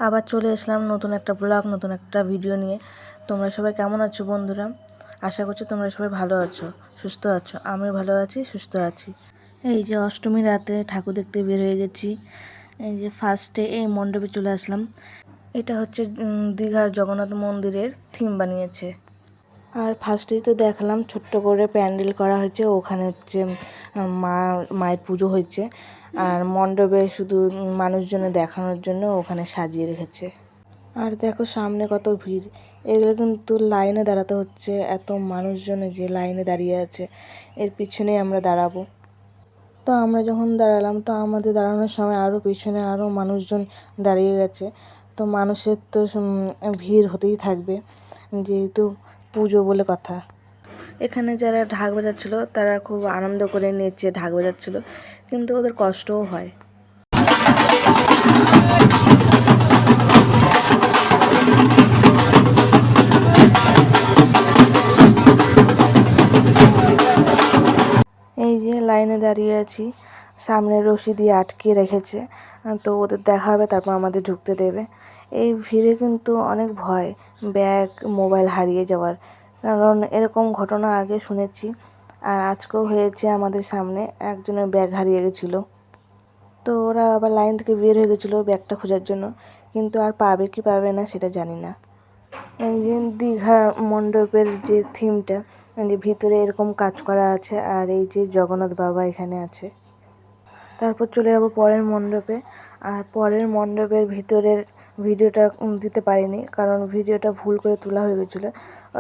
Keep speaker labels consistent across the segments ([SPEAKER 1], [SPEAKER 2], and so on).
[SPEAKER 1] আবার চলে আসলাম নতুন একটা ব্লগ, নতুন একটা ভিডিও নিয়ে। তোমরা সবাই কেমন আছো বন্ধুরা? আশা করছি তোমরা সবাই ভালো আছো, সুস্থ আছো। আমি ভালো আছি, সুস্থ আছি। এই যে অষ্টমী রাতে ঠাকুর দেখতে বের হয়ে গেছি। এই যে ফার্স্টে এই মণ্ডপে চলে আসলাম। এটা হচ্ছে দীঘার জগন্নাথ মন্দিরের থিম বানিয়েছে। আর ফার্স্টেই তো দেখলাম ছোট্ট করে প্যান্ডেল করা হয়েছে, ওখানে হচ্ছে মায়ের পুজো হয়েছে। আর মণ্ডপে শুধু মানুষজনের দেখানোর জন্য ওখানে সাজিয়ে রেখেছে। আর দেখো সামনে কত ভিড়, এগুলো কিন্তু লাইনে দাঁড়াতে হচ্ছে। এত মানুষজনে যে লাইনে দাঁড়িয়ে আছে, এর পিছনেই আমরা দাঁড়াবো। তো আমরা যখন দাঁড়ালাম, তো আমাদের দাঁড়ানোর সময় আরও পিছনে আরও মানুষজন দাঁড়িয়ে গেছে। তো মানুষের তো ভিড় হতেই থাকবে, যেহেতু পুজো বলে কথা। এখানে যারা ঢাক বাজাচ্ছিল তারা খুব আনন্দ করে নেচে ঢাক বাজাচ্ছিল, কিন্তু ওদের কষ্টও হয়। এই যে লাইনে দাঁড়িয়ে আছি, সামনে রশি দিয়ে আটকে রেখেছে। তো ওদের দেখা হবে, তারপর আমাদের ঢুকতে দেবে। এই ভিড়ে কিন্তু অনেক ভয়, ব্যাগ মোবাইল হারিয়ে যাওয়ার, কারণ এরকম ঘটনা আগে শুনেছি। আর আজকেও হয়েছে আমাদের সামনে, একজনের ব্যাগ হারিয়ে গেছিলো। তো ওরা আবার লাইন থেকে বের হয়ে গেছিলো ব্যাগটা খোঁজার জন্য, কিন্তু আর পাবে কি পাবে না সেটা জানি না। এই যে দীঘা মণ্ডপের যে থিমটা, যে ভিতরে এরকম কাজ করা আছে, আর এই যে জগন্নাথ বাবা এখানে আছে। তারপর চলে যাবো পরের মণ্ডপে। আর পরের মণ্ডপের ভিতরের ভিডিওটা দিতে পারিনি, কারণ ভিডিওটা ভুল করে তোলা হয়ে গেছিলো।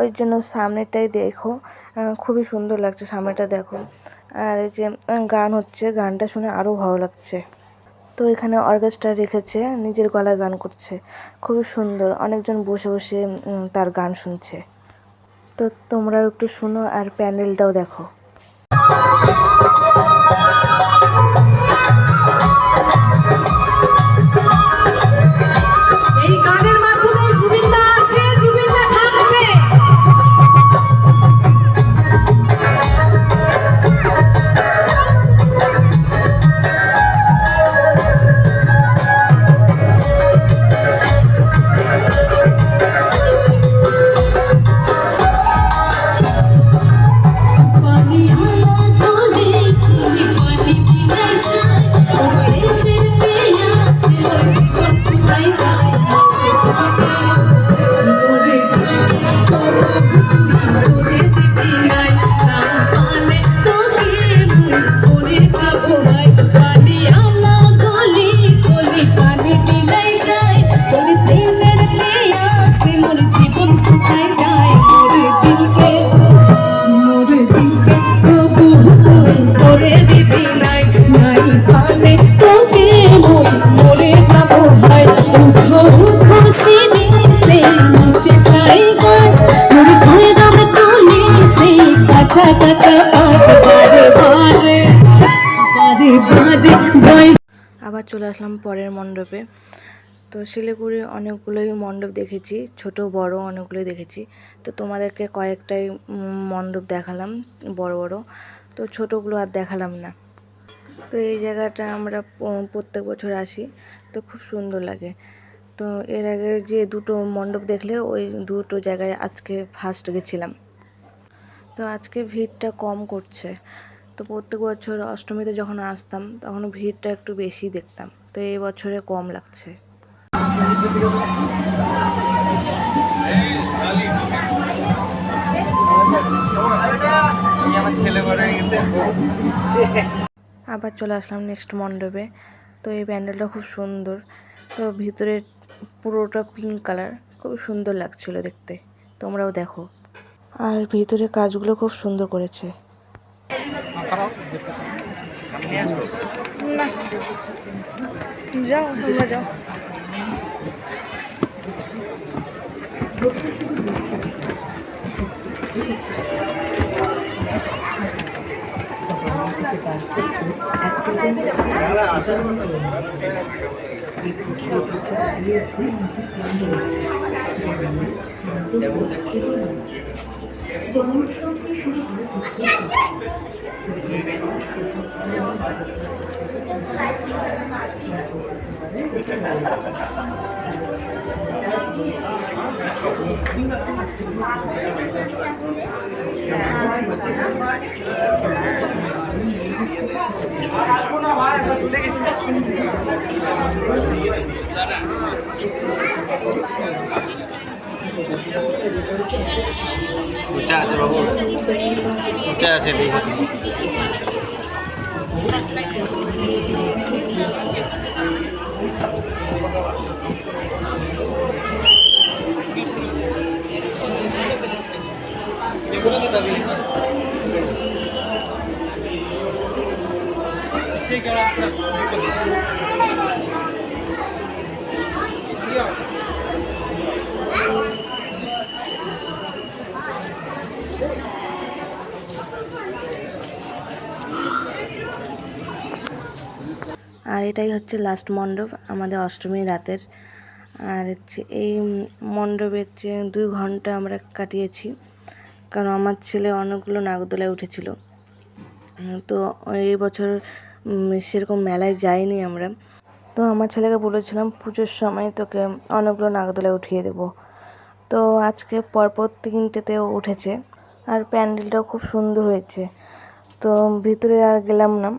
[SPEAKER 1] ওই জন্য সামনেটাই দেখো, খুবই সুন্দর লাগছে সামনেটা দেখো। আর এই যে গান হচ্ছে, গানটা শুনে আরও ভালো লাগছে। তো এখানে অর্কেস্ট্রা রেখেছে, নিজের গলায় গান করছে, খুবই সুন্দর। অনেকজন বসে বসে তার গান শুনছে। তো তোমরাও একটু শোনো আর প্যান্ডেলটাও দেখো।
[SPEAKER 2] এই গানের মাধ্যমে জুবিনদা আছে, জুবিনদা থাকবে।
[SPEAKER 1] আবার চলে আসলাম পরের মণ্ডপে। তো শিলিগুড়ি অনেকগুলোই মণ্ডপ দেখেছি, ছোট বড় অনেকগুলোই দেখেছি। তো তোমাদেরকে কয়েকটাই মণ্ডপ দেখালাম বড় বড়, তো ছোটোগুলো আর দেখালাম না। তো এই জায়গাটা আমরা প্রত্যেক বছর আসি, তো খুব সুন্দর লাগে। তো এর আগে যে দুটো মণ্ডপ দেখলে, ওই দুটো জায়গায় আজকে ফার্স্ট গেছিলাম। তো আজকে ভিড়টা কম করছে। তো প্রত্যেক বছর অষ্টমীতে যখন আসতাম তখন ভিড়টা একটু বেশি দেখতাম, তো এই বছরে কম লাগছে। আবার চলে আসলাম নেক্সট মণ্ডপে। তো এই প্যান্ডেলটা খুব সুন্দর। তো ভিতরে পুরোটা পিঙ্ক কালার, খুব সুন্দর লাগছিল দেখতে, তোমরাও দেখো। আর ভিতরে কাজগুলো খুব সুন্দর করেছে। না যাও, তোমরা যাও।
[SPEAKER 3] উঁচা আছে বাবু, উঁচা আছে দেখি।
[SPEAKER 1] আর এটাই হচ্ছে লাস্ট মণ্ডপ আমাদের অষ্টমী রাতের। আর হচ্ছে এই মণ্ডপের যে 2 ঘন্টা আমরা কাটিয়েছি, কারণ আমার ছেলে অনেকগুলো নাগরদোলায় উঠেছিল। তো এই বছর সেরকম মেলায় যাইনি আমরা। তো আমার ছেলেকে বলেছিলাম পুজোর সময় তোকে অনেকগুলো নাগরদোলায় উঠিয়ে দেবো। তো আজকে পরপর 3টেতেও উঠেছে, আর প্যান্ডেলটাও খুব সুন্দর হয়েছে। তো ভিতরে আর গেলাম না,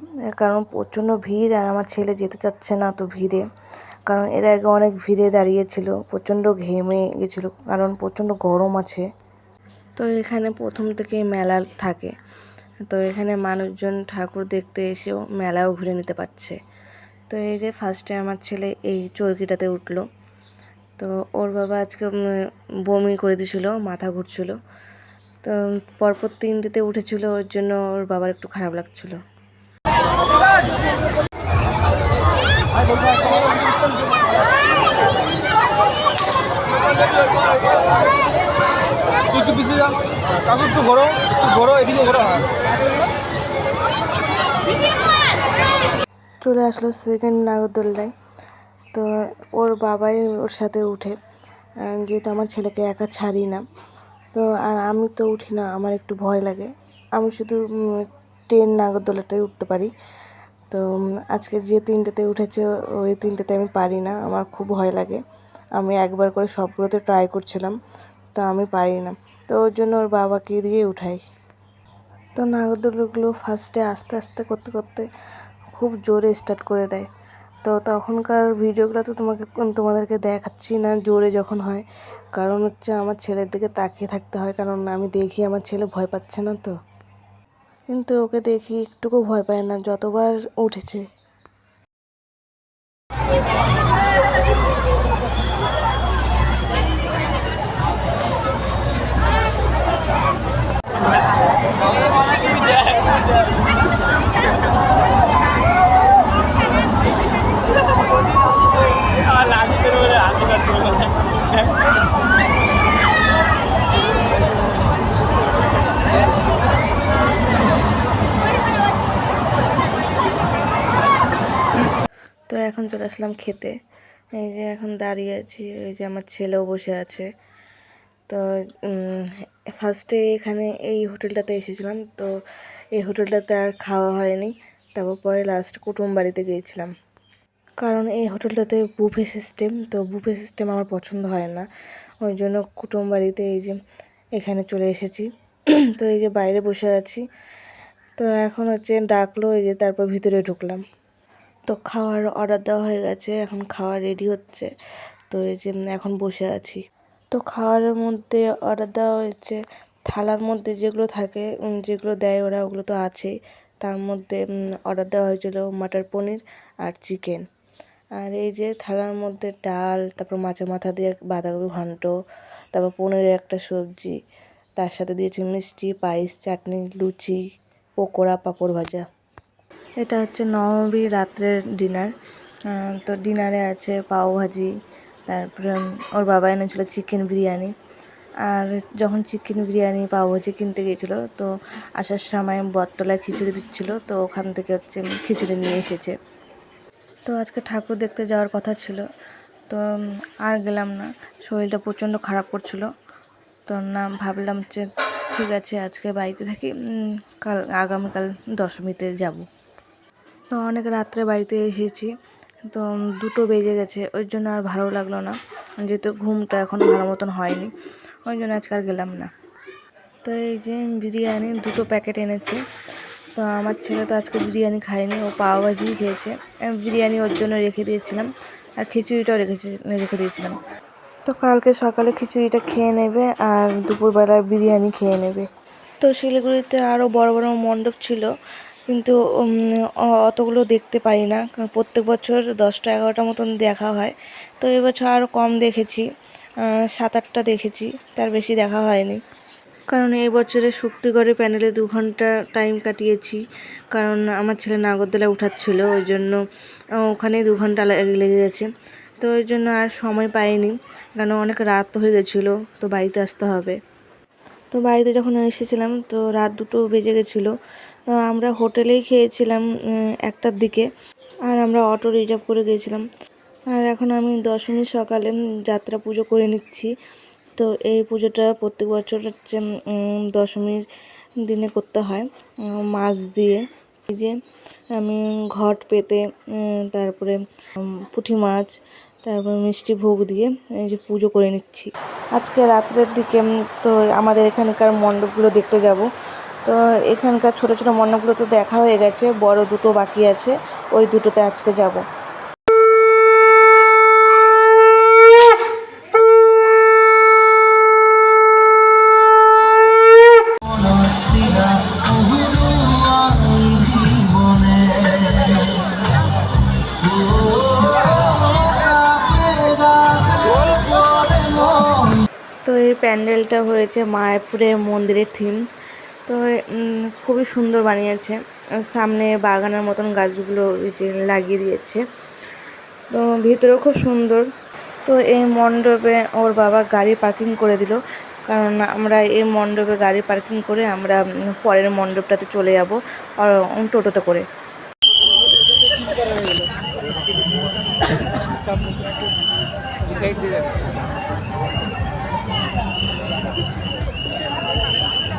[SPEAKER 1] কারণ প্রচণ্ড ভিড়, আর আমার ছেলে যেতে চাচ্ছে না তো ভিড়ে। কারণ এর আগে অনেক ভিড়ে দাঁড়িয়েছিল, প্রচণ্ড ঘেমে গেছিলো, কারণ প্রচণ্ড গরম আছে। তো এখানে প্রথম থেকেই মেলা থাকে, তো এখানে মানুষজন ঠাকুর দেখতে এসেও মেলাও ঘুরে নিতে পারছে। তো এই যে ফার্স্টে আমার ছেলে এই চরকিটাতে উঠলো। তো ওর বাবা আজকে বমি করে দিয়েছিলো, মাথা ঘুরছিল। তো পরপর 3টেতে উঠেছিল, ওর জন্য ওর বাবার একটু খারাপ লাগছিলো।
[SPEAKER 4] একটু পিছিয়ে যাও, কাকু একটু ঘোরো, এদিকে ঘোরো।
[SPEAKER 1] চলে আসলো সেকেন্ড নাগরদোলনায়। তো ওর বাবাই ওর সাথে উঠে, যেহেতু আমার ছেলেকে একা ছাড়ি না। তো আর আমি তো উঠি না, আমার একটু ভয় লাগে। আমি শুধু 10 নাগরদোলাটাই উঠতে পারি। তো আজকে যে 3টেতে উঠেছে ওই 3টেতে আমি পারি না, আমার খুব ভয় লাগে। আমি একবার করে সবগুলোতে ট্রাই করছিলাম, তো আমি পারি না। তো ওর জন্য ওর বাবাকে দিয়ে উঠাই। তো নাগরদোলনাগুলো ফার্স্টে আস্তে আস্তে করতে করতে খুব জোরে স্টার্ট করে দেয়। তো তখনকার ভিডিওগুলো তো তোমাদেরকে দেখাচ্ছি না জোরে যখন হয়, কারণ হচ্ছে আমার ছেলের দিকে তাকিয়ে থাকতে হয়, কারণ আমি দেখি আমার ছেলে ভয় পাচ্ছে না। তো কিন্তু ওকে দেখি একটুকু ভয় পায় না, যতবার উঠেছে। তো এখন চলে আসলাম খেতে। এই যে এখন দাঁড়িয়ে আছি, এই যে আমার ছেলেও বসে আছে। তো ফার্স্টে এখানে এই হোটেলটাতে এসেছিলাম, তো এই হোটেলটাতে আর খাওয়া হয়নি। তারপর পরে লাস্ট কুটুম বাড়িতে গিয়েছিলাম, কারণ এই হোটেলটাতে বুফে সিস্টেম, তো বুফে সিস্টেম আমার পছন্দ হয় না। ওই জন্য কুটুম বাড়িতে এই যে এখানে চলে এসেছি। তো এই যে বাইরে বসে আছি। তো এখন হচ্ছে ডাকলো, এই যে তারপর ভিতরে ঢুকলাম। তো খাওয়ার অর্ডার দেওয়া হয়ে গেছে, এখন খাওয়া রেডি হচ্ছে। তো এই যে এখন বসে আছি। তো খাওয়ারের মধ্যে অর্ডার দেওয়া হয়েছে, থালার মধ্যে যেগুলো থাকে, যেগুলো দেয় ওরা, ওগুলো তো আছেই। তার মধ্যে অর্ডার দেওয়া হয়েছিল মাটার পনির আর চিকেন। আর এই যে থালার মধ্যে ডাল, তারপর মাছের মাথা দিয়ে বাঁধাকপি ঘন্ট, তারপর পনিরের একটা সবজি, তার সাথে দিয়েছে মিষ্টি, পায়েস, চাটনি, লুচি, পকোড়া, পাঁপড় ভাজা। এটা হচ্ছে নবমীর রাত্রের ডিনার। তো ডিনারে আছে পাওভাজি, তারপরে ওর বাবা এনেছিল চিকেন বিরিয়ানি। আর যখন চিকেন বিরিয়ানি পাওভাজি কিনতে গিয়েছিলো, তো আসার সময় বটতলায় খিচুড়ি দিচ্ছিলো, তো ওখান থেকে হচ্ছে খিচুড়ি নিয়ে এসেছে। তো আজকে ঠাকুর দেখতে যাওয়ার কথা ছিল, তো আর গেলাম না, শরীরটা প্রচণ্ড খারাপ করছিল। তো না, ভাবলাম যে ঠিক আছে আজকে বাড়িতে থাকি, আগামীকাল দশমীতে যাব। তো অনেক রাত্রে বাড়িতে এসেছি, তো 2টো বেজে গেছে, ওই জন্য আর ভালো লাগলো না, যেহেতু ঘুমটা এখন ভালো মতন হয়নি, ওই জন্য আজকে আর গেলাম না। তো এই যে বিরিয়ানি 2টো প্যাকেট এনেছে, তো আমার ছেলে তো আজকে বিরিয়ানি খায়নি, ও পাওভাজি খেয়েছে। আমি বিরিয়ানি ওর জন্য রেখে দিয়েছিলাম, আর খিচুড়িটাও রেখে দিয়েছিলাম। তো কালকে সকালে খিচুড়িটা খেয়ে নেবে আর দুপুরবেলা বিরিয়ানি খেয়ে নেবে। তো শিলিগুড়িতে আরও বড় বড় মণ্ডপ ছিল, কিন্তু অতগুলো দেখতে পাই না, কারণ প্রত্যেক বছর 10টা-11টা মতন দেখা হয়। তো এবছর আরও কম দেখেছি, 7-8টা দেখেছি, তার বেশি দেখা হয়নি। কারণ এই বছরে শক্তিগড়ে প্যান্ডেলে 2 ঘন্টা টাইম কাটিয়েছি, কারণ আমার ছেলে নাগরদোলায় উঠাচ্ছিল, ওই জন্য ওখানেই 2 ঘন্টা লেগে গেছে। তো ওই জন্য আর সময় পাইনি, কারণ অনেক রাত হয়ে গেছিলো, তো বাড়িতে আসতে হবে। তো বাড়িতে যখন এসেছিলাম তো রাত 2টো বেজে গেছিলো। তো আমরা হোটেলেই খেয়েছিলাম 1টার দিকে, আর আমরা অটো রিজার্ভ করে গিয়েছিলাম। আর এখন আমি দশমীর সকালে যাত্রা পুজো করে নিচ্ছি। তো এই পুজোটা প্রত্যেক বছর হচ্ছে দশমীর দিনে করতে হয়, মাছ দিয়ে। এই যে আমি ঘট পেতে, তারপরে পুঁটি মাছ, তারপর মিষ্টি ভোগ দিয়ে এই যে পুজো করে নিচ্ছি। আজকে রাত্রের দিকে তো আমাদের এখানকার মণ্ডপগুলো দেখতে যাব। তো এখানকার ছোট ছোট মণ্ডপগুলো তো দেখা হয়ে গেছে, বড় 2টো বাকি আছে, ওই 2টোতে আজকে যাব। তো এই প্যান্ডেলটা হয়েছে মায়াপুরের মন্দিরের থিম। তো খুবই সুন্দর বানিয়েছে, সামনে বাগানের মতন গাছগুলো যে লাগিয়ে দিয়েছে, তো ভিতরেও খুব সুন্দর। তো এই মণ্ডপে ওর বাবা গাড়ি পার্কিং করে দিল, কারণ আমরা এই মণ্ডপে গাড়ি পার্কিং করে আমরা পরের মণ্ডপটাতে চলে যাব আর টোটোতে করে।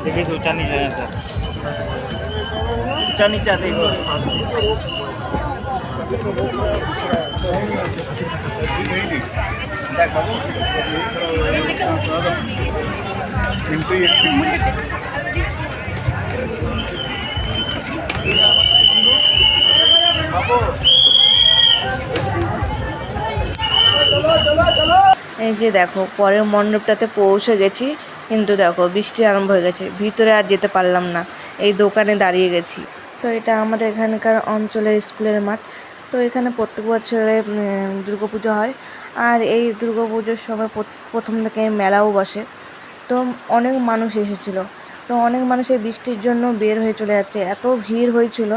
[SPEAKER 3] देखिए ऊंचा नीचे है सर, ऊंचा नीचा देखो।
[SPEAKER 1] এই যে দেখো পরের মণ্ডপটাতে পৌঁছে গেছি, কিন্তু দেখো বৃষ্টি আরম্ভ হয়ে গেছে, ভিতরে আর যেতে পারলাম না, এই দোকানে দাঁড়িয়ে গেছি। তো এটা আমাদের এখানকার অঞ্চলের স্কুলের মাঠ। তো এখানে প্রত্যেক বছরে দুর্গাপুজো হয়, আর এই দুর্গাপুজোর সময় প্রথম থেকে মেলাও বসে। তো অনেক মানুষ এসেছিলো, তো অনেক মানুষ এই বৃষ্টির জন্য বের হয়ে চলে যাচ্ছে, এত ভিড় হয়েছিল।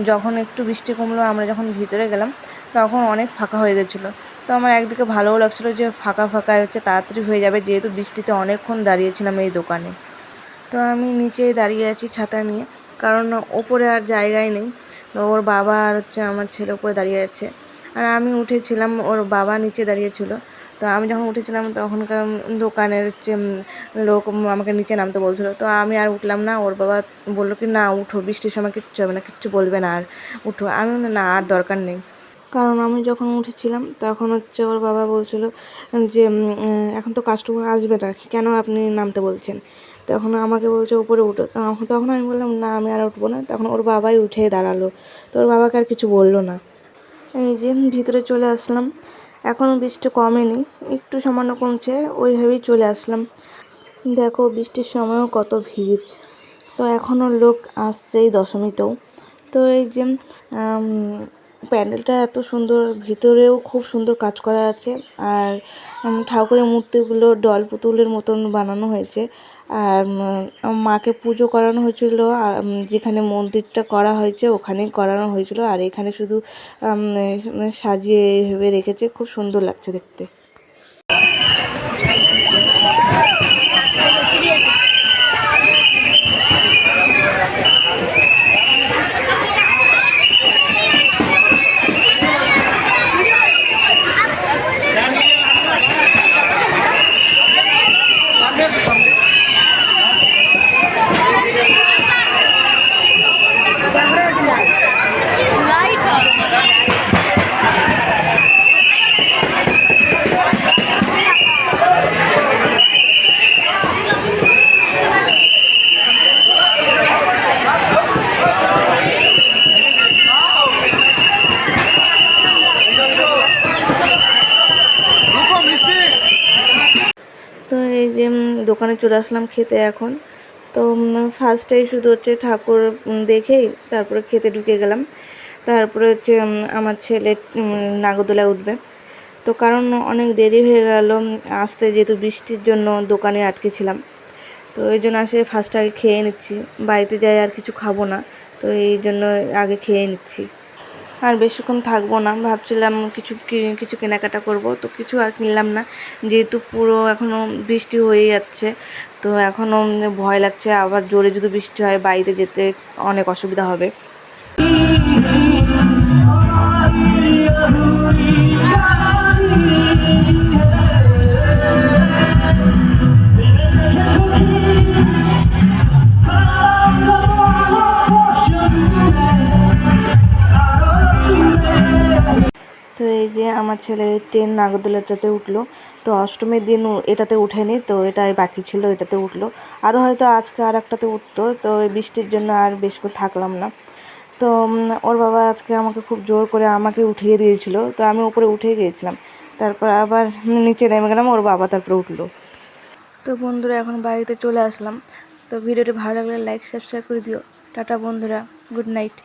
[SPEAKER 1] যখন একটু বৃষ্টি কমলো, আমরা যখন ভিতরে গেলাম তখন অনেক ফাঁকা হয়ে গেছিলো। তো আমার একদিকে ভালোও লাগছিলো যে ফাঁকা ফাঁকা হচ্ছে, তাড়াতাড়ি হয়ে যাবে, যেহেতু বৃষ্টিতে অনেকক্ষণ দাঁড়িয়েছিলাম এই দোকানে। তো আমি নিচেই দাঁড়িয়ে আছি ছাতা নিয়ে, কারণ ওপরে আর জায়গায় নেই। তো ওর বাবা আর হচ্ছে আমার ছেলে উপরে দাঁড়িয়ে আছে, আর আমি উঠেছিলাম, ওর বাবা নিচে দাঁড়িয়েছিল। তো আমি যখন উঠেছিলাম তখনকার দোকানের হচ্ছে লোক আমাকে নিচে নামতে বলছিলো, তো আমি আর উঠলাম না। ওর বাবা বললো কি না উঠো, বৃষ্টির সময় কিচ্ছু হবে না, কিচ্ছু বলবে না, আর উঠো। আমি না, আর দরকার নেই। কারণ আমি যখন উঠেছিলাম তখন হচ্ছে ওর বাবা বলছিল যে এখন তো কাস্টমার আসবে না, কেন আপনি নামতে বলছেন। তখন আমাকে বলছে উপরে উঠো, তখন আমি বললাম না আমি আর উঠবো না। তখন ওর বাবাই উঠে দাঁড়ালো, তো ওর বাবাকে আর কিছু বললো না। এই যে ভিতরে চলে আসলাম, এখনও বৃষ্টি কমেনি, একটু সামান্য কমছে, ওইভাবেই চলে আসলাম। দেখো বৃষ্টির সময়ও কত ভিড়, তো এখনও লোক আসছেই দশমীতেও। তো এই যে প্যান্ডেলটা এত সুন্দর, ভিতরেও খুব সুন্দর কাজ করা আছে, আর ঠাকুরের মূর্তিগুলো ডল পুতুলের মতন বানানো হয়েছে। আর মাকে পুজো করানো হয়েছিল, আর যেখানে মন্দিরটা করা হয়েছে ওখানেই করানো হয়েছিল, আর এখানে শুধু সাজিয়ে ভেবে রেখেছে, খুব সুন্দর লাগছে দেখতে। যে দোকানে চলে আসলাম খেতে এখন। তো ফার্স্টেই শুধু হচ্ছে ঠাকুর দেখেই তারপরে খেতে ঢুকে গেলাম। তারপরে হচ্ছে আমার ছেলে নাগরদোলায় উঠবে। তো কারণ অনেক দেরি হয়ে গেল আসতে, যেহেতু বৃষ্টির জন্য দোকানে আটকে ছিলাম। তো এই জন্য আসে ফার্স্ট আগে খেয়ে নিচ্ছি, বাড়িতে যাই আর কিছু খাবো না, তো এই জন্য আগে খেয়ে নিচ্ছি। আর বেশিক্ষণ থাকবো না, ভাবছিলাম কিছু কেনাকাটা করব, তো কিছু আর কিনলাম না, যেহেতু পুরো এখনও বৃষ্টি হয়ে যাচ্ছে। তো এখনও ভয় লাগছে, আবার জোরে যদি বৃষ্টি হয় বাড়িতে যেতে অনেক অসুবিধা হবে। তো এই যে আমার ছেলে ট্রেন নাগরদোলাটাতে উঠলো। তো অষ্টমীর দিন এটাতে উঠেনি, তো এটাই বাকি ছিল, এটাতে উঠলো। আরও হয়তো আজকে আর একটাতে উঠতো, তো এই বৃষ্টির জন্য আর বেশিক্ষণ থাকলাম না। তো ওর বাবা আজকে আমাকে খুব জোর করে আমাকে উঠিয়ে দিয়েছিল, তো আমি উপরে উঠে গিয়েছিলাম, তারপর আবার নিচে নেমে গেলাম, ওর বাবা তারপরে উঠলো। তো বন্ধুরা এখন বাড়িতে চলে আসলাম। তো ভিডিওটি ভালো লাগলে লাইক সাবস্ক্রাইব করে দিও। টাটা বন্ধুরা, গুড নাইট।